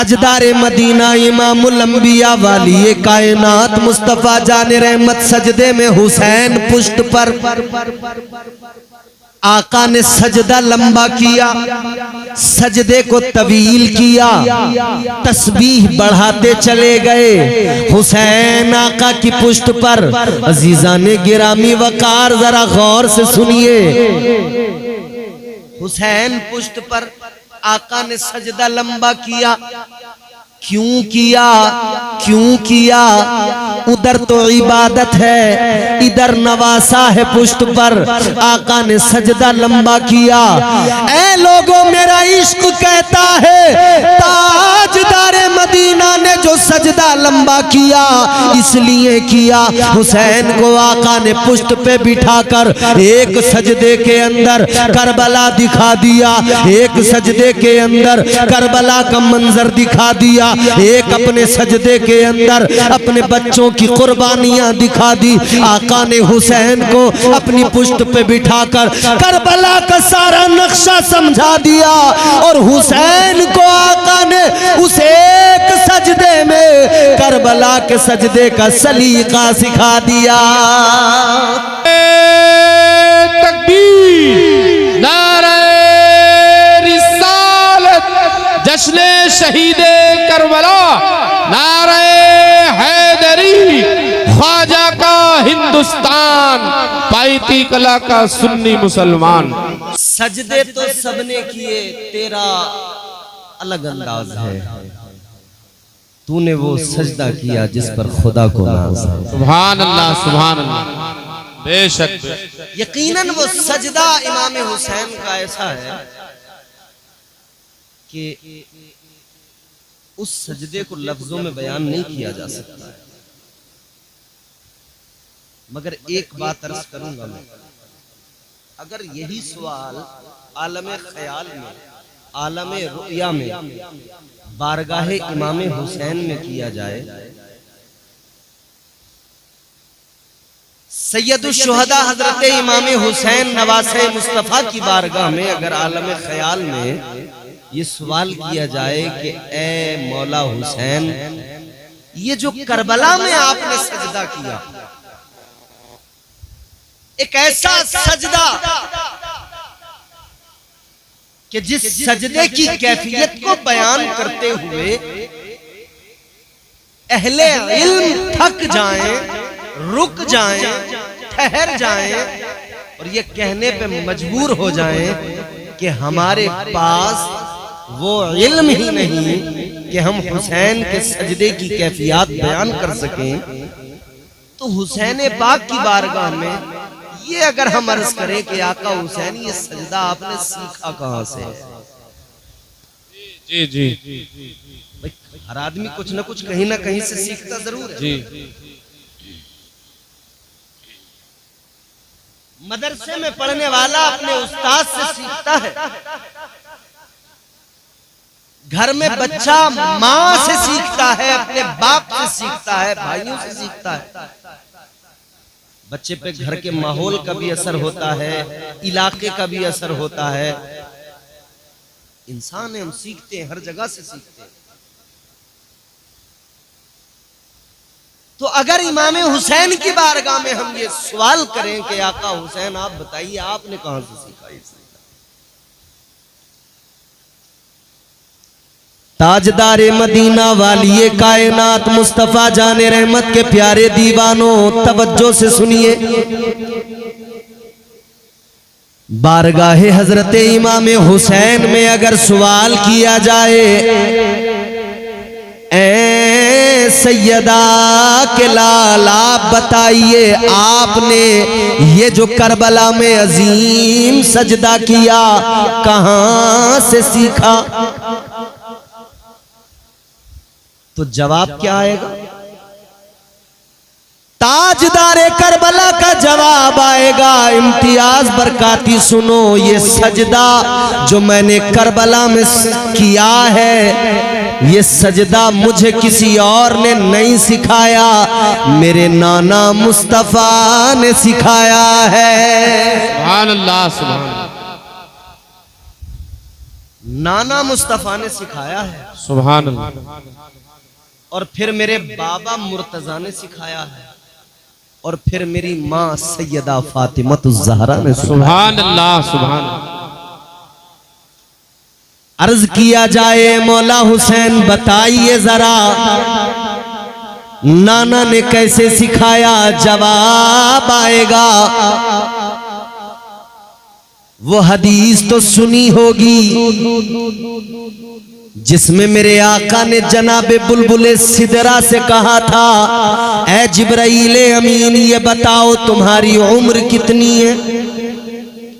ताजदारे Medina इमामुल अंबिया वाली कायनात मुस्तफा जाने रहमत सजदे में हुसैन पुष्ट पर आका ने सजदा लंबा किया, सजदे को तवील किया, तस्बीह बढ़ाते चले गए। हुसैन आका की पुष्ट पर अजीजाने गिरामी वकार जरा गौर से सुनिए। हुसैन पुष्ट पर आका ने सजदा लंबा किया। क्यों किया? क्यों किया? उधर तो इबादत है, इधर नवासा है पुष्ट पर। आका ने सजदा लंबा किया। ऐ लोगों, मेरा इश्क कहता है ताजदारे मदीना ने जो सजदा लंबा किया इसलिए किया, हुसैन को आका ने पुष्ट पे बिठाकर एक सजदे के अंदर करबला दिखा दिया, एक सजदे के अंदर करबला का मंजर दिखा दिया, एक अपने सजदे के अंदर अपने बच्चों की कुर्बानियां दिखा दी। आका ने हुसैन को अपनी पुष्ट पे बिठाकर करबला का सारा नक्शा समझा दिया और हुसैन को आका ने उस एक सजदे में करबला के सजदे का सलीका सिखा दिया। तकबीर, नारे रिसालत, जश्ने शहीदे करबला, नारे हैदरी, ख्वाजा का हिंदुस्तान, पाइती कला का सुन्नी मुसलमान। सजदे तो सबने किए, तेरा अलग अंदाज है। तूने वो सजदा किया जिस पर खुदा को नाज है। सुभान अल्लाह, सुभान अल्लाह। बेशक यकीनन वो सजदा इमाम हुसैन का ऐसा है कि उस सजदे को लफ्जों में बयान नहीं किया जा सकता है। मगर एक बात अर्ज करूंगा मैं, अगर यही सवाल आलम ख्याल में, आलम रुया में, बारगाहे इमाम हुसैन में किया जाए, सैयदुल शुहदा हजरत इमाम हुसैन नवासे मुस्तफा की बारगाह में अगर आलम ख्याल में ये सवाल किया जाए कि ए मौला हुसैन, ये जो करबला में आपने सजदा किया, एक ऐसा सजदा कि जिस सजदे की कैफियत को बयान करते हुए अहले इल्म थक जाएं, रुक जाएं, ठहर जाएं और ये कहने पे मजबूर हो जाएं कि हमारे पास वो इल्म ही नहीं कि हम हुसैन के सजदे की कैफियत बयान कर सकें। तो हुसैन पाक की बारगाह में ये अगर हम अर्ज करें कि आका हुसैन, ये सजदा आपने सीखा कहां से? जी जी, हर आदमी कुछ ना कुछ कहीं ना कहीं से सीखता जरूर है। जी, मदरसे में पढ़ने वाला अपने उस्ताद से सीखता है, घर में बच्चा माँ से सीखता है, अपने बाप से सीखता है, भाइयों से सीखता है। बच्चे पे घर के माहौल का भी असर होता है, इलाके का भी असर होता है। इंसान है, हम सीखते हैं, हर जगह से सीखते हैं। तो अगर इमाम हुसैन की बारगाह में हम ये सवाल करें कि आका हुसैन आप बताइए आपने कहां से सीखा इसे? ताजदारे मदीना वाली कायनात मुस्तफा जाने रहमत के प्यारे दीवानों, तवज्जो से सुनिए। बारगाहे हजरत इमाम हुसैन में अगर सवाल किया जाए, ए सैयदा के लाल आप बताइए आपने ये जो करबला में अजीम सजदा किया कहां से सीखा? तो जवाब क्या आएगा? ताजदारे करबला का जवाब आएगा, इम्तियाज बरकाती सुनो, ये सजदा जो मैंने करबला में किया है, ये सजदा मुझे किसी और ने नहीं सिखाया, मेरे नाना मुस्तफा ने सिखाया है। सुभान अल्लाह, सुभान। नाना मुस्तफ़ा ने सिखाया है, सुभान अल्लाह, और फिर मेरे बाबा मुर्तजा ने सिखाया है, और फिर मेरी माँ सैयदा फातिमतुज़ ज़हरा ने सिखाया। सुभान अल्लाह, सुभान अल्लाह। अर्ज किया जाए मौला हुसैन बताइए जरा नाना ने कैसे सिखाया, जवाब आएगा। वो हदीस तो सुनी होगी जिसमें मेरे आका ने जनाबे बुलबुले सिदरा से कहा था, ऐ जिब्राइल अमीन ये बताओ तुम्हारी उम्र कितनी है।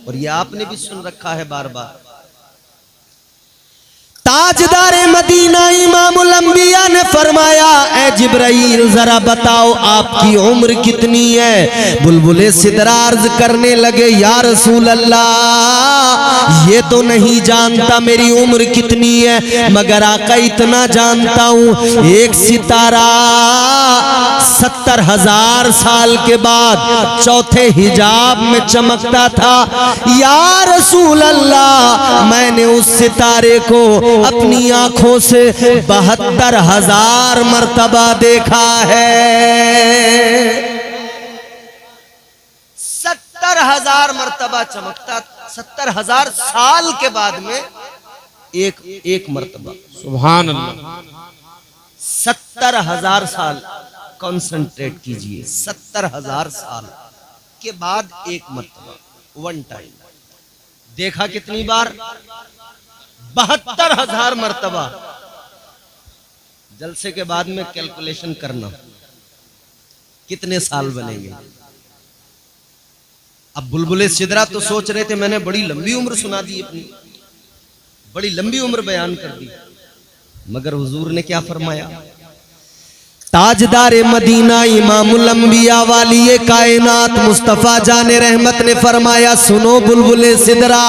और ये आपने भी सुन रखा है बार बार। ताजदारे मदीना इमामुल अंबिया ने फरमाया, ऐ जिब्राइल जरा बताओ आपकी उम्र कितनी है। बुलबुले सिदरा अर्ज करने लगे, या रसूल अल्लाह ये तो नहीं जानता मेरी उम्र कितनी है, मगर आका इतना जानता हूं एक सितारा 70,000 साल के बाद चौथे हिजाब में चमकता था। या रसूल अल्लाह मैंने उस सितारे को अपनी आंखों से 72,000 मर्तबा देखा है। 70,000 मर्तबा चमकता, 70,000 साल के बाद में एक मर्तबा। सुभान अल्लाह। 70,000 साल, कंसंट्रेट कीजिए, 70,000 साल के बाद एक मर्तबा, वन टाइम। देखा कितनी बार? 72,000 मर्तबा। जलसे के बाद में कैलकुलेशन करना कितने साल बनेंगे। अब बुलबुले सिदरा तो सोच रहे थे मैंने बड़ी लंबी उम्र सुना दी, अपनी बड़ी लंबी उम्र बयान कर दी, मगर हुजूर ने क्या फरमाया? ताजदारे मदीना इमामुल अंबिया वाली कायनात मुस्तफा जाने रहमत ने फरमाया, सुनो बुलबुले सिदरा,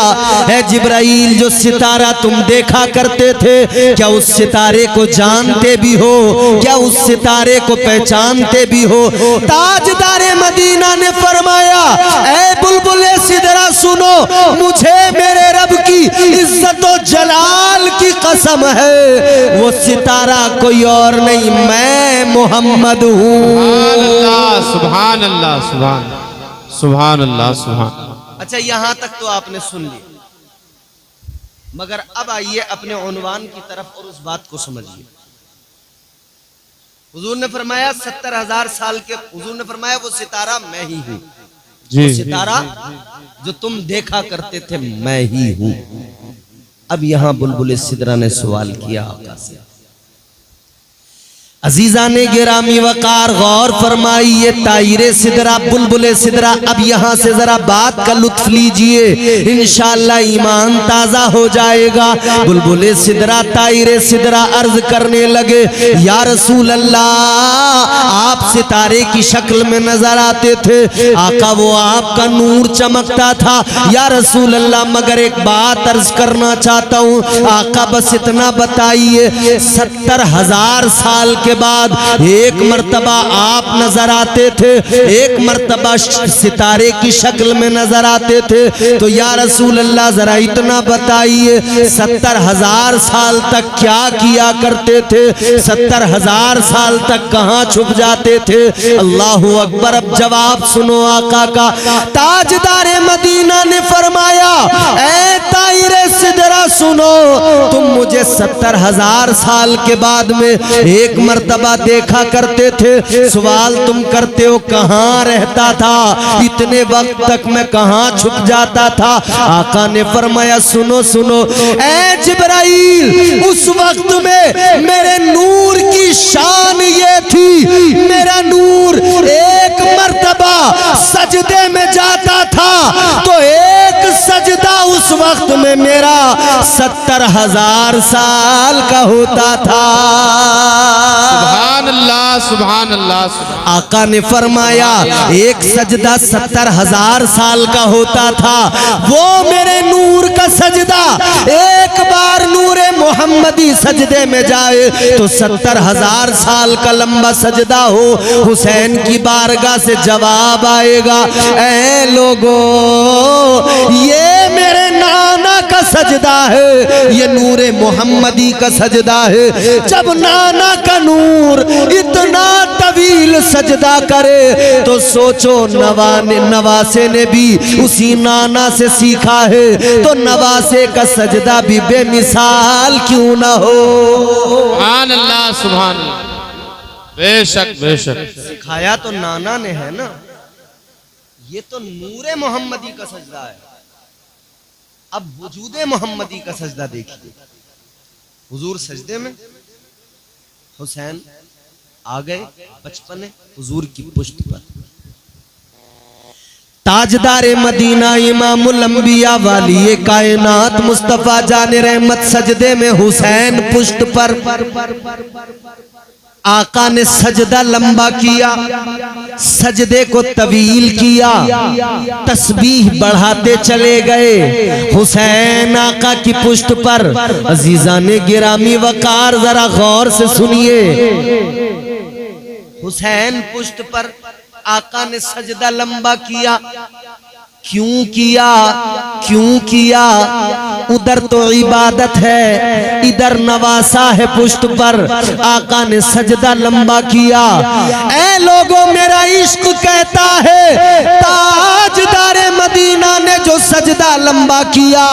है जिब्राइल जो सितारा तुम देखा करते थे, क्या उस सितारे को जानते भी हो? क्या उस सितारे को पहचानते भी हो? ताजदारे मदीना ने फरमाया, ऐ बुलबुले सिदरा सुनो, मुझे मेरे रब की इज्जत व जलाल की कसम है, वो सितारा कोई और नहीं, मैं मोहम्मद हूँ। सुभान अल्लाह, सुभान सुभान अल्लाह, सुभान। अच्छा यहां तक तो आपने सुन लिया, मगर अब आइए अपने उन्वान की तरफ और उस बात को समझिए। हुजूर ने फरमाया 70,000 साल के, हुजूर ने फरमाया वो सितारा मैं ही हूँ, वो सितारा जो तुम देखा करते थे मैं ही हूँ। अब यहां बुलबुले सिदरा ने सवाल किया आका से, अजीजा ने गिरामी वकार गौर फरमाइए, तायरे सिदरा बुलबुले सिदरा, अब यहाँ से जरा बात का लुत्फ लीजिए, इंशाअल्लाह ईमान ताजा हो जाएगा। बुलबुले सिदरा तायरे सिदरा अर्ज करने लगे, या रसूल अल्लाह आप सितारे की शक्ल में नजर आते थे, आका वो आपका नूर चमकता था। या रसूल अल्लाह मगर एक बात अर्ज करना चाहता हूँ आका, बस इतना बताइए, 70,000 साल के बाद एक मर्तबा आप नजर आते थे, एक मर्तबा सितारे की शक्ल में नजर आते थे, तो या रसूल अल्लाह जरा इतना बताइए 70,000 साल तक क्या किया करते थे? 70,000 साल तक कहां छुप जाते थे? अल्लाहु अकबर। अब जवाब सुनो आका का। ताजदारे मदीना ने फरमाया, ऐ तायरे सिदरा सुनो, तुम मुझे 70,000 साल के बाद में एक मर्तबा देखा करते थे, सवाल तुम करते हो कहां रहता था, इतने वक्त तक मैं कहां छुप जाता था? आका ने फरमाया, सुनो सुनो, ऐ जिब्राइल उस वक्त में मेरे नूर की शान ये थी, मेरा नूर एक मर्तबा सजदे में जाता था तो एक सजदा उस वक्त में मेरा 70,000 साल का होता था। सुभान अल्लाह, सुभान अल्लाह। आका ने फरमाया एक सजदा 70,000 साल का होता था, वो मेरे नूर का सजदा एक बार नूरे मोहम्मदी सजदे में जाए तो 70,000 साल का लंबा सजदा हो। हुसैन की बारगाह से जवाब आएगा, ऐ लोगों ये मेरे नाम नाना का सजदा है, ये नूरे मोहम्मदी का सजदा है। जब नाना का नूर इतना तवील सजदा करे तो सोचो नवासे ने भी उसी नाना से सीखा है, तो नवासे का सजदा भी बेमिसाल क्यों ना हो। सुभान अल्लाह, सुभान अल्लाह। बेशक बेशक सिखाया तो नाना ने है ना, ये तो नूरे मोहम्मदी का सजदा है। अब वजूदे मोहम्मदी का सजदा देखिए। हुजूर सजदे में, हुसैन आ गए बचपने हुजूर की पुष्ट पर। ताजदारे मदीना इमामुल अंबिया वाली कायनात मुस्तफा जाने रहमत सजदे में, हुसैन पुष्ट पर। आका ने सजदा लंबा किया, सजदे को तवील किया, तस्बीह बढ़ाते चले गए। हुसैन आका की पुष्ट पर। अजीजाने गिरामी वकार जरा गौर से सुनिए। हुसैन पुष्ट पर आका ने सजदा लंबा किया। क्यों किया, क्यों किया? उधर तो इबादत है, इधर नवासा है पुष्ट पर। आका ने सजदा लंबा किया। ऐ लोगों, मेरा इश्क कहता है ताजदारे मदीना ने जो सजदा लंबा किया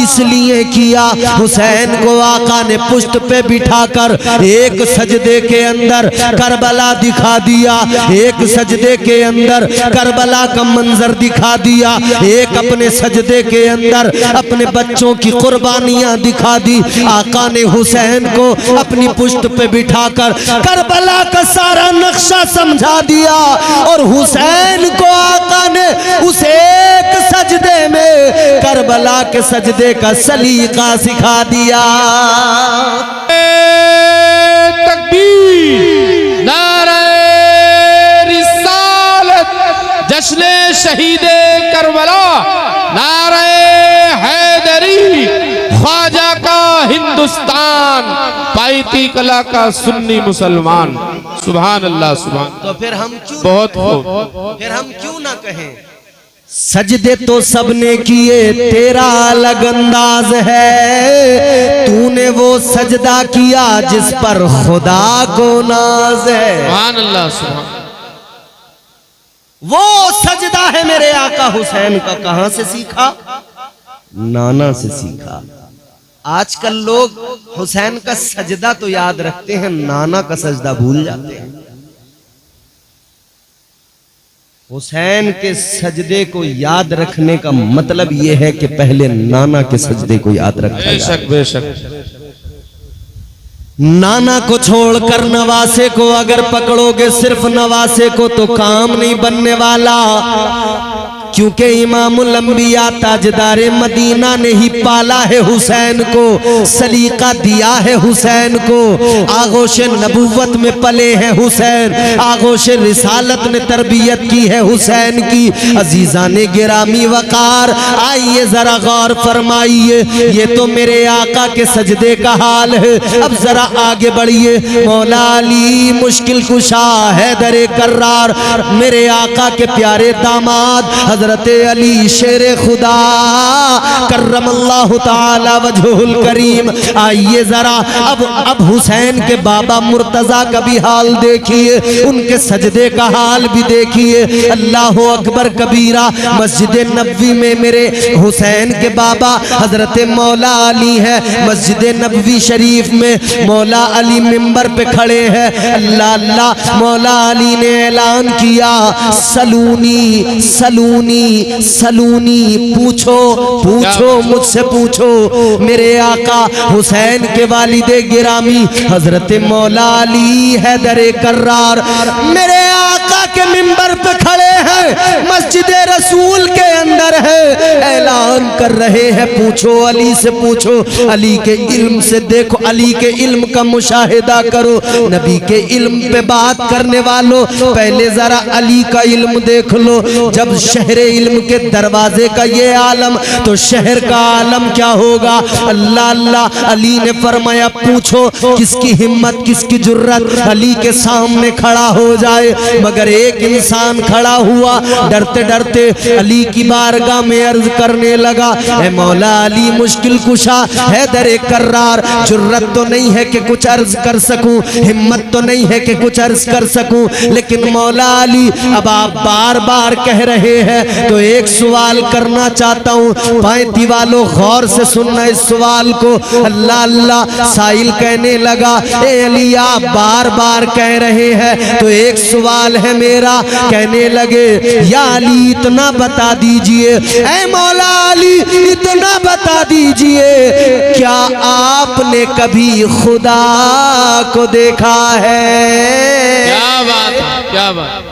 इसलिए किया, हुसैन को आका ने पुष्ट पे बिठाकर एक सजदे के अंदर करबला दिखा दिया, एक सजदे के अंदर करबला का मंजर दिखा दिया, एक अपने सजदे के अंदर अपने बच्चों की कुर्बानियां दिखा दी। आका ने हुसैन को अपनी पुष्ट पे बिठाकर करबला का सारा नक्शा समझा दिया और हुसैन को आका ने उस एक सजदे में करबला के सजदे का सलीका सिखा दिया। तकबीर, नारे रिसालत, जश्न शहीदे करबला, नारे हैदरी, ख्वाजा का हिंदुस्तान, पाइती कला का सुन्नी मुसलमान। सुभान अल्लाह, सुभान। तो फिर हम क्यों बहुत फिर हम क्यों ना कहें सजदे तो सबने किए, तेरा अलग अंदाज है, तूने वो सजदा किया जिस पर खुदा को नाज है। सुभान अल्लाह, सुभान। वो सजदा है मेरे आका हुसैन का, कहां से सीखा? नाना से सीखा। आजकल लोग हुसैन का सजदा तो याद रखते हैं, नाना का सजदा भूल जाते हैं। हुसैन के सजदे को याद रखने का मतलब यह है कि पहले नाना के सजदे को याद रखा जाए। बेशक बेशक। नाना को छोड़कर नवासे को अगर पकड़ोगे, सिर्फ नवासे को, तो काम नहीं बनने वाला, क्योंकि इमामुल अंबिया ताजदारे मदीना ने ही पाला है हुसैन को, सलीका दिया है हुसैन को, आगोश नबुव्वत में पले हैं हुसैन, आगोश रिसालत ने तरबियत की है हुसैन की। अजीजाने गिरामी वकार, आइए जरा गौर फरमाइए, ये तो मेरे आका के सजदे का हाल है। अब जरा आगे बढ़िए। मौला अली मुश्किल कुशा हैदर कर्रार, मेरे आका के प्यारे दामाद हजरत अली शेरे खुदा करमल्लाहु ताला वजहुल करीम। आइए जरा अब हुसैन के बाबा मुर्तजा का भी हाल देखिए, उनके सजदे का हाल भी देखिए। अल्लाह अकबर कबीरा। मस्जिद नबवी में मेरे हुसैन के बाबा हजरत मौला अली है, मस्जिद नबवी शरीफ में मौला अली मिंबर पे खड़े हैं। अल्लाह अल्लाह, मौला अली ने ऐलान किया, सलूनी सलूनी सलूनी, पूछो पूछो मुझसे पूछो। मेरे आका हुसैन के वालिदे गिरामी हजरत मौला अली हैदर कर्रार मेरे आका के मिंबर पे खड़े हैं, मस्जिद रसूल के अंदर है, ऐलान कर रहे हैं, पूछो अली से पूछो, अली के इल्म से देखो, अली के इल्म का मुशाहिदा करो। नबी के इल्म पे बात करने वालों, पहले जरा अली का इल्म देख लो। जब शहर मेरे इल्म के दरवाजे का ये आलम तो शहर का आलम क्या होगा। अल्लाह अल्लाह। अली ने फरमाया पूछो किसकी हिम्मत किसकी जुर्रत अली के सामने खड़ा हो जाए। मगर एक इंसान खड़ा हुआ, डरते डरते अली की बारगाह में अर्ज करने लगा, ए मौला अली मुश्किल कुशा हैदर कर्रार, जुर्रत तो नहीं है कि कुछ अर्ज कर सकूं, हिम्मत तो नहीं है कि कुछ अर्ज कर सकूं, लेकिन मौला अली अब आप बार बार कह रहे हैं तो एक सवाल करना चाहता हूं। पायती वालों गौर से सुनना इस सवाल को। अल्लाह अल्लाह। साइल कहने लगा, ए अली आप बार बार कह रहे हैं तो एक सवाल है मेरा। कहने लगे, या अली इतना बता दीजिए, ऐ मौला अली इतना बता दीजिए, क्या आपने कभी खुदा को देखा है। क्या बात है, क्या बात।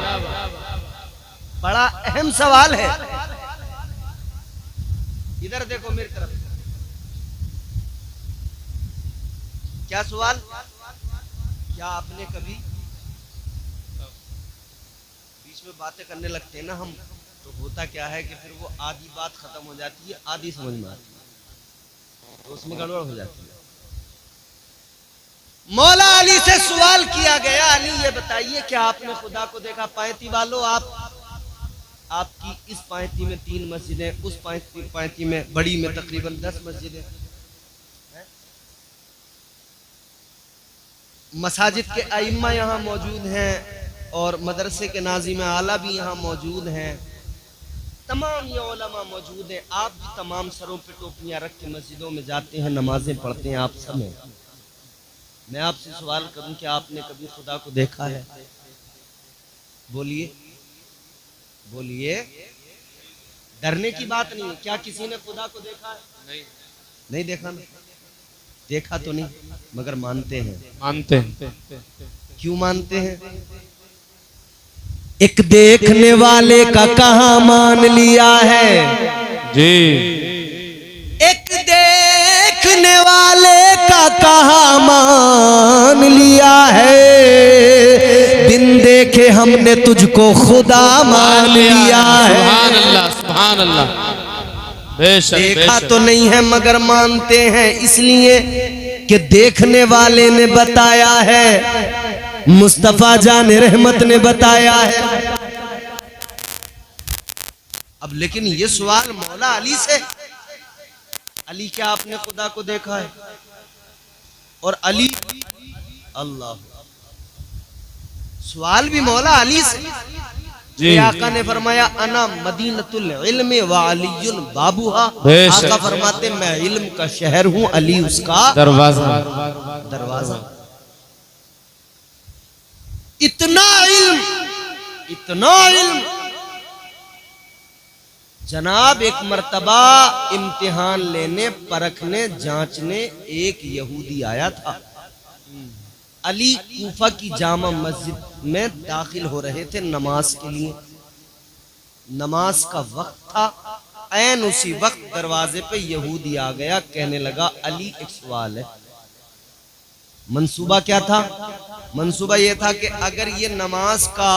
बड़ा अहम सवाल है। इधर देखो मेरी तरफ। क्या सवाल। क्या आपने कभी, बीच में बातें करने लगते हैं ना हम, तो होता क्या है कि फिर वो आधी बात खत्म हो जाती है, आधी समझ में आती है, तो उसमें गड़बड़ हो जाती है। मौला अली से सवाल किया गया, अली ये बताइए क्या आपने खुदा को देखा। पायती वालों आपकी इस पायती में 3 मस्जिदें, उस पायती में बड़ी में तकरीबन 10 मस्जिदें, मसाजिद के आइम्मा यहाँ मौजूद हैं और मदरसे के नाज़िम आला भी यहाँ मौजूद हैं, तमाम ये उलमा मौजूद हैं। आप भी तमाम सरों पे टोपियाँ रख के मस्जिदों में जाते हैं, नमाजें पढ़ते हैं, आप सब हैं। मैं आपसे सवाल करूं कि आपने कभी खुदा को देखा है। बोलिए बोलिए, डरने की बात नहीं है। क्या किसी ने खुदा को देखा है। नहीं देखा ना, देखा तो नहीं मगर मानते हैं। मानते हैं। क्यों मानते हैं। एक देखने वाले का कहां मान लिया है जी, एक देखने वाले का कहां मान लिया है, बिन देखे हमने तुझको खुदा मान लिया है। सुभान अल्लाह, सुभान अल्लाह। बेशक, देखा बेशक। तो नहीं है मगर मानते हैं, इसलिए कि देखने वाले ने बताया है, मुस्तफा जान रहमत ने बताया है। अब लेकिन ये सवाल मौला अली से, अली क्या आपने खुदा को देखा है। और अली अल्लाह, सवाल भी मौला अली से। जी, आका ने फरमाया अना मदीनतुल इल्म व अलीयुन बाबूहा। बेशक। आका फरमाते मैं इल्म का शहर हूं, अली उसका दरवाजा। दरवाजा। इतना इल्म, इतना इल्म। जनाब एक मर्तबा इम्तिहान लेने, परखने, जांचने एक यहूदी आया था। अली कूफा की जामा मस्जिद में दाखिल हो रहे थे नमाज के लिए। नमाज का वक्त था। ऐन उसी वक्त दरवाजे पे यहूदी आ गया, कहने लगा अली एक सवाल है। मंसूबा क्या था। मंसूबा यह था कि अगर ये नमाज का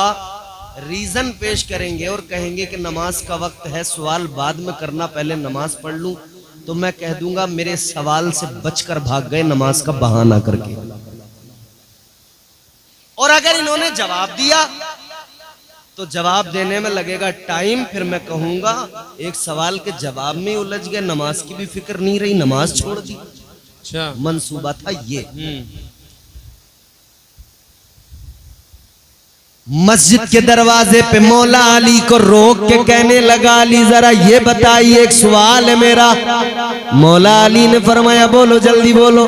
रीजन पेश करेंगे और कहेंगे कि नमाज का वक्त है, सवाल बाद में करना, पहले नमाज पढ़ लूं, तो मैं कह दूंगा मेरे सवाल से बचकर भाग गए नमाज का बहाना करके। और अगर इन्होंने जवाब दिया तो जवाब देने में लगेगा टाइम, फिर मैं कहूंगा एक सवाल के जवाब में उलझ गए, नमाज की भी फिक्र नहीं रही, नमाज छोड़ दी। अच्छा, मंसूबा था ये। मस्जिद के दरवाजे पे मौला अली को रोक के कहने लगा, अली जरा ये बताइए एक सवाल है मेरा। मौला अली ने फरमाया बोलो, जल्दी बोलो।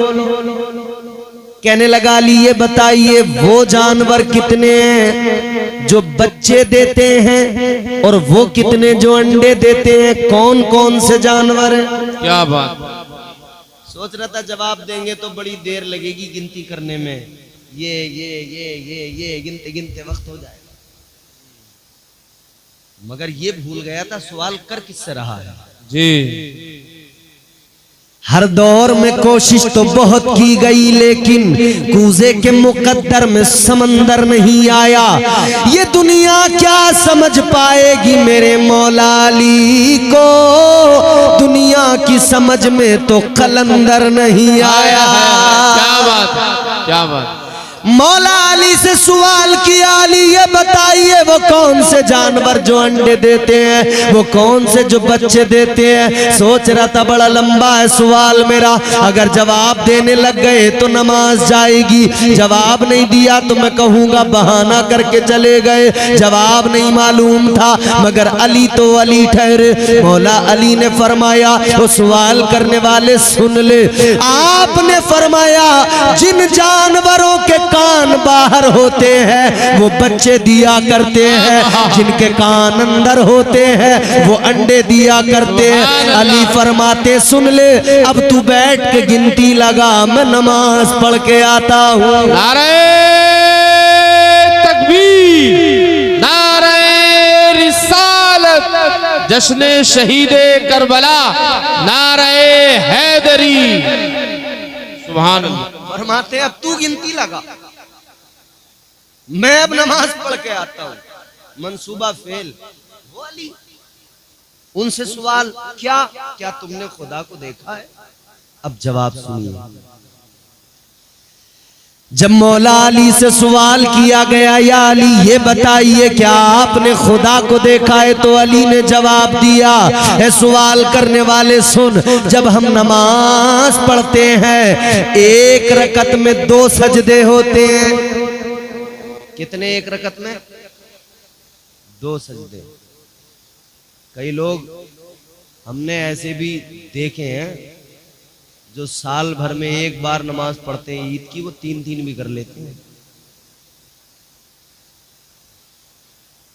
कहने लगा अली ये बताइए वो जानवर कितने हैं जो बच्चे देते हैं और वो कितने जो अंडे देते हैं, कौन कौन से जानवर हैं। क्या बात। सोच रहा था जवाब देंगे तो बड़ी देर लगेगी गिनती करने में, ये गिनते गिनते वक्त हो जाएगा, मगर ये भूल गया था सवाल कर किससे रहा है। जी, हर दौर में कोशिश तो बहुत की गई, लेकिन कूजे के मुकद्दर में समंदर नहीं आया। ये दुनिया क्या समझ पाएगी मेरे मौला अली को, दुनिया की समझ में तो कलंदर नहीं आया। क्या बात है, क्या बात। मौला अली से सवाल किया, अली ये बताइए वो कौन से जानवर जो अंडे देते हैं, वो कौन से जो बच्चे देते हैं। सोच रहा था बड़ा लंबा है सवाल मेरा, अगर जवाब देने लग गए तो नमाज जाएगी, जवाब नहीं दिया तो मैं कहूंगा बहाना करके चले गए। जवाब नहीं मालूम था, मगर अली तो अली ठहरे। मौला अली ने फरमाया, वो सवाल करने वाले सुन ले, आपने फरमाया जिन जानवरों के कान बाहर होते हैं वो बच्चे दिया करते हैं, जिनके कान अंदर होते हैं वो अंडे दिया करते हैं। अली फरमाते सुन ले, अब तू बैठ के गिनती लगा, मैं नमाज पढ़ के आता हूँ। नारे तकबीर, नारे रिसालत, जश्ने शहीदे करबला, नारे हैदरी। सुभान अल्लाह। फरमाते अब तू गिनती लगा, मैं अब नमाज पढ़ के आता हूं। मंसूबा फेल। वो अली, उनसे सवाल, क्या क्या तुमने खुदा को देखा है? अब जवाब सुनिए। जब मौला अली से सवाल किया गया, या अली ये बताइए क्या आपने खुदा को देखा है, तो अली ने जवाब दिया, है सवाल करने वाले सुन, जब हम नमाज पढ़ते हैं एक रकत में 2 सजदे होते हैं। कितने एक रकत में? 2 सजदे। कई लोग हमने ऐसे भी देखे हैं जो साल भर में एक बार नमाज पढ़ते हैं ईद की, वो 3-3 भी कर लेते हैं।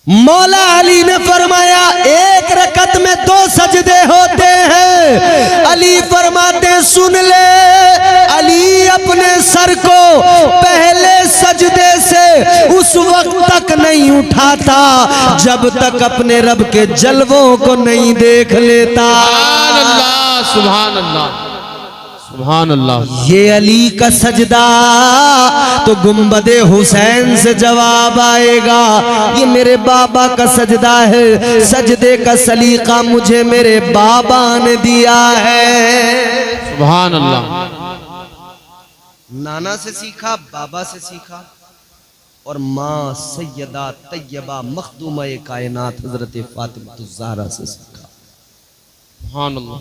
मौला अली ने फरमाया एक रकत में 2 सजदे होते हैं। अली फरमाते सुन ले, अली अपने सर को पहले सजदे से उस वक्त तक नहीं उठाता जब तक अपने रब के जलवों को नहीं देख लेता। सुभान अल्लाह, सुभान अल्लाह, सुभान अल्लाह। ये अली का सजदा तो गुंबदे हुसैन से जवाब आएगा। ये मेरे बाबा का सजदा है, सजदे का सलीका मुझे मेरे बाबा ने दिया है। सुभान अल्लाह। नाना से सीखा, बाबा से सीखा, और माँ सैयदा तैयबा मखदूमा कायनात हजरत फातिमा ज़हरा से सीखा। सुभान अल्लाह।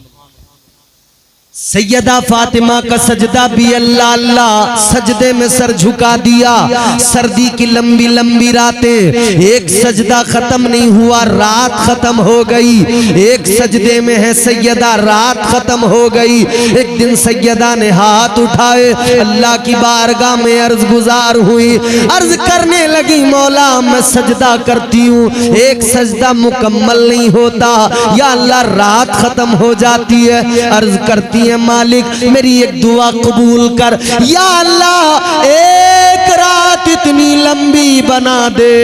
सैयदा फातिमा का सजदा भी अल्लाह अल्लाह, सजदे में सर झुका दिया। सर्दी की लंबी लंबी रातें, एक सजदा खत्म नहीं हुआ, रात खत्म हो गई। एक सजदे में है सैयदा, रात खत्म हो गई। एक दिन सैयदा ने हाथ उठाए, अल्लाह की बारगाह में अर्ज गुजार हुई, अर्ज करने लगी मौला मैं सजदा करती हूँ, एक सजदा मुकम्मल नहीं होता, या अल्लाह रात खत्म हो जाती है। अर्ज करती है मालिक मेरी एक दुआ कबूल कर, या अल्लाह एक रात इतनी लंबी बना दे,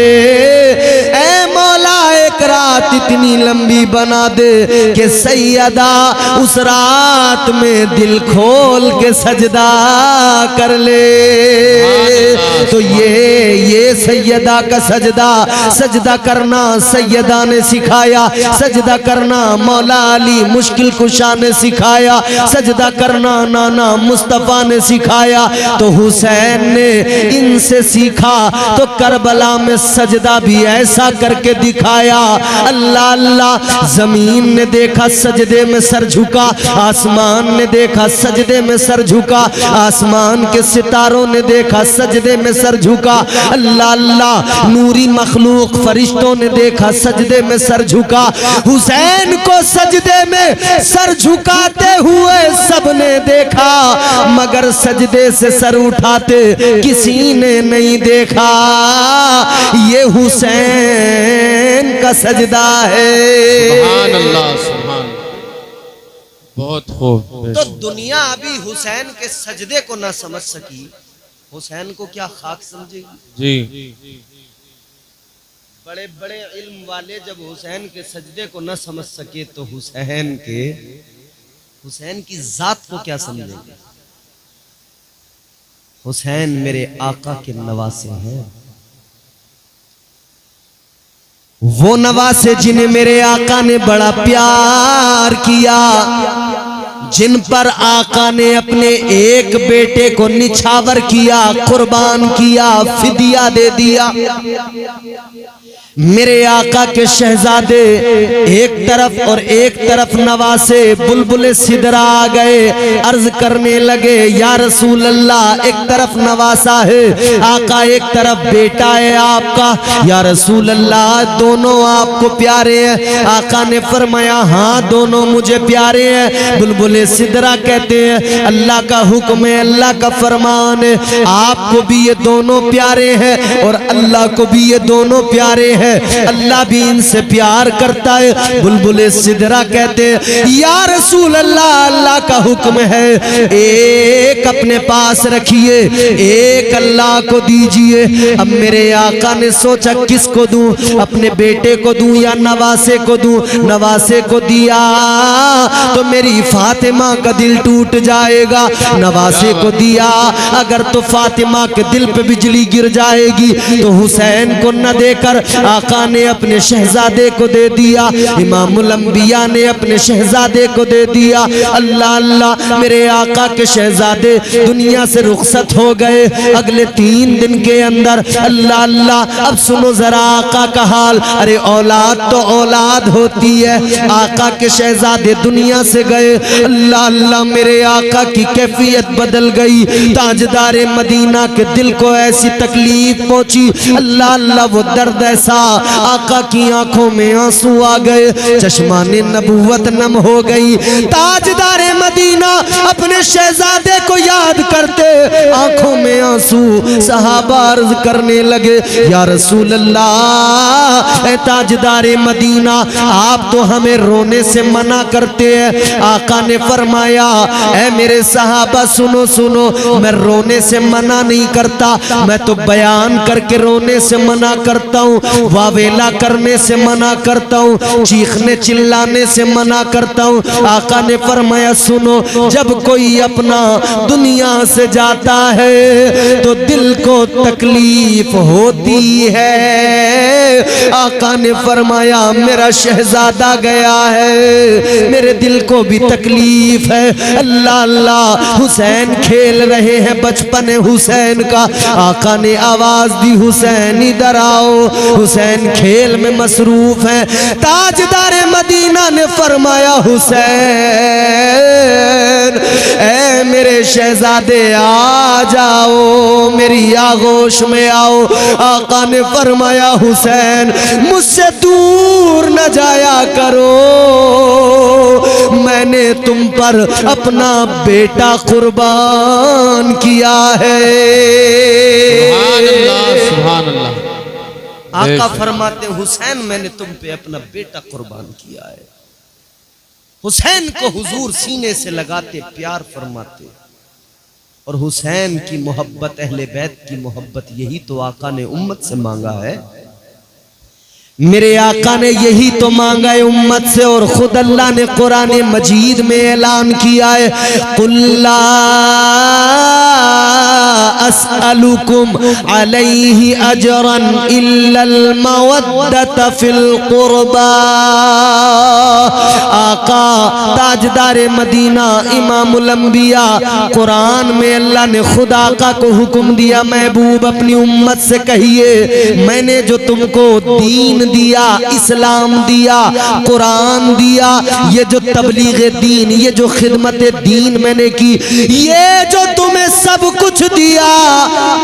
ऐ मौला एक रात इतनी लंबी बना दे कि सैयदा उस रात में दिल खोल के सजदा कर ले। तो ये सैयदा का सजदा, सजदा करना सैयदा ने सिखाया, सजदा करना मौला अली मुश्किल कुशा ने सिखाया, सजदा करना नाना मुस्तफा ने सिखाया, तो हुसैन ने इनसे सीखा। तो करबला में सजदा भी ऐसा करके दिखाया। अल्लाह अल्लाह, जमीन ने देखा सजदे में सर झुका, आसमान ने देखा सजदे में सर झुका, आसमान के सितारों ने देखा सजदे में सर झुका। अल्लाह अल्लाह, नूरी मखलूक फरिश्तों ने देखा सजदे में सर झुका। हुसैन को सजदे में सर झुकाते हुए सबने देखा, मगर सजदे से सर उठाते किसी ने नहीं देखा। ये हुसैन का सजदा है। सुभान अल्लाह, सुभान। बहुत खूब। तो दुनिया अभी हुसैन के सजदे को ना समझ सकी, हुसैन को क्या खाक समझेगी? जी। बड़े बड़े इल्म वाले जब हुसैन के सजदे को न समझ सके तो हुसैन की जात को क्या समझेंगे? हुसैन मेरे आका के नवासे हैं, वो नवासे जिन्हें मेरे आका ने बड़ा प्यार किया, जिन पर आका ने अपने एक बेटे को निछावर किया, कुर्बान किया, फिदिया दे दिया। मेरे आका के शहजादे एक तरफ और एक तरफ नवासे बुलबुले सिदरा आ गए, अर्ज करने लगे या रसूल अल्लाह, एक तरफ नवासा है आका, एक तरफ बेटा है आपका, या रसूल अल्लाह दोनों आपको प्यारे हैं? आका ने फरमाया हाँ दोनों मुझे प्यारे हैं। बुलबुले सिदरा कहते हैं अल्लाह का हुक्म है, अल्लाह का फरमान है, आपको भी ये दोनों प्यारे हैं और अल्लाह को भी ये दोनों प्यारे हैं, अल्लाह भी इनसे प्यार करता है। बुलबुले सिदरा कहते हैं या रसूल अल्लाह, अल्लाह का हुक्म है, एक अपने पास रखिए, एक अल्लाह को दीजिए। अब मेरे आका ने सोचा किसको दूं, अपने बेटे को दूं या नवासे को दूं? नवासे को दिया तो मेरी फातिमा का दिल टूट जाएगा, नवासे को दिया अगर तो फातिमा के दिल पे बिजली गिर जाएगी, तो हुसैन को न देकर आका ने अपने शहजादे को दे दिया, इमामुल अंबिया ने अपने शहजादे को दे दिया। अल्लाह अल्लाह, मेरे आका के शहजादे दुनिया से रुखसत हो गए अगले 3 दिन के अंदर। अल्लाह अल्लाह, अब सुनो जरा आका का हाल। अरे औलाद तो औलाद होती है, आका के शहजादे दुनिया से गए। अल्लाह अल्लाह, मेरे आका की कैफियत बदल गई, ताजदारे मदीना के दिल को ऐसी तकलीफ पहुंची। अल्लाह अल्लाह, वो दर्द ऐसा, आका की आंखों में आंसू आ गए, चश्माने नबूवत नम हो गई। ताजदारे मदीना अपने शहजादे को याद करते आंखों में आंसू, सहाबा अर्ज करने लगे या रसूल अल्लाह, ऐ ताजदारे मदीना आप तो हमें रोने से मना करते हैं। आका ने फरमाया ऐ मेरे सहाबा सुनो सुनो, मैं रोने से मना नहीं करता, मैं तो बयान करके रोने से मना करता हूँ, वावेला करने से मना करता हूँ, चीखने चिल्लाने से मना करता हूँ। आका ने फरमाया सुनो, जब कोई अपना दुनिया से जाता है तो दिल को तकलीफ होती है। आका ने फरमाया मेरा शहजादा गया है, मेरे दिल को भी तकलीफ है। अल्लाह अल्लाह, हुसैन खेल रहे हैं, बचपन है हुसैन का। आका ने आवाज दी हुसैन इधर आओ, हुसैन खेल में मसरूफ है। ताजदारे मदीना ने फरमाया हुसैन ऐ मेरे शहजादे आ जाओ, मेरी आगोश में आओ। आका ने फरमाया हुसैन मुझसे दूर न जाया करो, मैंने तुम पर अपना बेटा कुर्बान किया है। सुभान अल्लाह, सुभान अल्लाह। आका फरमाते हुसैन मैंने तुम पे अपना बेटा कुर्बान किया है। हुसैन को हुजूर सीने से लगाते प्यार फरमाते, और हुसैन की मोहब्बत, अहले बैत की मोहब्बत, यही तो आका ने उम्मत से मांगा है। मेरे आका ने यही तो मांगा है उम्मत से, और खुद अल्लाह ने कुरान मजीद में ऐलान किया है कुल्ला अस्अलुकुम अलैहि अजरन इल्लल मवद्दत फिल कुर्बा। आका ताजदारे मदीना इमामुल अंबिया, कुरान में अल्लाह ने खुद आका को हुक्म दिया महबूब अपनी उम्मत से कहिए मैंने जो तुमको दीन दिया, इस्लाम दिया, कुरान दिया, ये जो तबलीग दीन, ये जो खिदमत दीन मैंने की, ये जो तुम्हें सब कुछ दिया,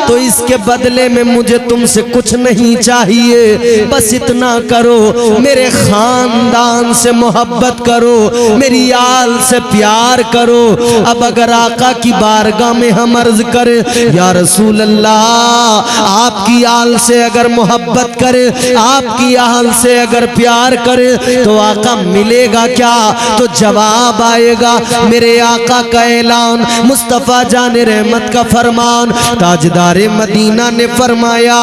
तो इसके बदले में मुझे तुमसे कुछ नहीं चाहिए। बस इतना करो, मेरे खानदान से मोहब्बत करो, मेरी आल से प्यार करो। अब अगर आका की बारगाह में हम अर्ज करें या रसूल अल्लाह, आपकी आल से अगर मोहब्बत करें, आपकी अपनी अहल से अगर प्यार करे तो आका मिलेगा क्या? तो जवाब आएगा। मेरे आका का ऐलान, मुस्तफ़ा जाने रहमत का फरमान, ताजदारे मदीना ने फरमाया,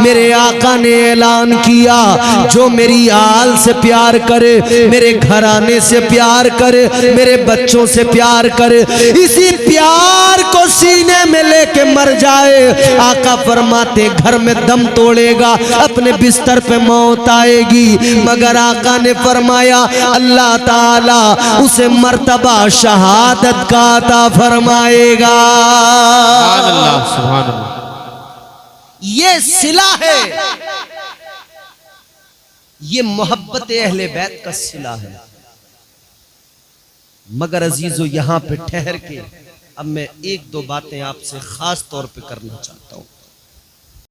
मेरे आका ने ऐलान किया, जो मेरी आल से प्यार करे, मेरे घराने से प्यार करे, मेरे बच्चों से प्यार करे, इसी प्यार को सीने में लेके मर जाए, आका फरमाते घर में दम तोड़ेगा, अपने बिस्तर पे मौत आएगी, मगर आका ने फरमाया अल्लाह ताला उसे मर्तबा शहादत का अता फरमाएगा। सुभान अल्लाह, सुभान अल्लाह। ये सिला है, ये मोहब्बत अहले बैत का सिला है। मगर अजीजों, यहां पे ठहर के अब मैं एक दो बातें आपसे खास तौर पे करना चाहता हूं।